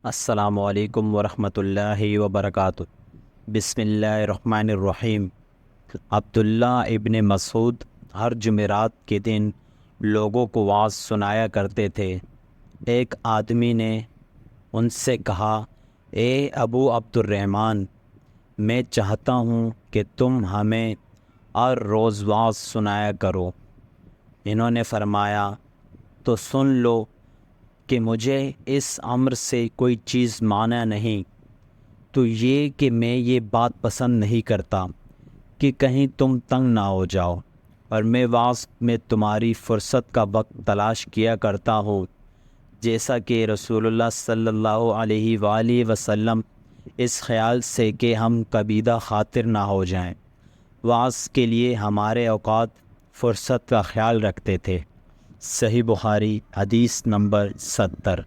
السلام علیکم ورحمۃ اللہ وبرکاتہ۔ بسم اللہ الرحمن الرحیم۔ عبداللہ ابن مسعود ہر جمعرات کے دن لوگوں کو وعظ سنایا کرتے تھے۔ ایک آدمی نے ان سے کہا، اے ابو عبد الرحمن، میں چاہتا ہوں کہ تم ہمیں ہر روز وعظ سنایا کرو۔ انہوں نے فرمایا، تو سن لو کہ مجھے اس امر سے کوئی چیز مانع نہیں، تو یہ کہ میں یہ بات پسند نہیں کرتا کہ کہیں تم تنگ نہ ہو جاؤ، اور میں وعظ میں تمہاری فرصت کا وقت تلاش کیا کرتا ہوں، جیسا کہ رسول اللہ صلی اللہ علیہ وآلہ وسلم اس خیال سے کہ ہم کبیدہ خاطر نہ ہو جائیں، وعظ کے لیے ہمارے اوقات فرصت کا خیال رکھتے تھے۔ صحیح بخاری، حدیث نمبر 70۔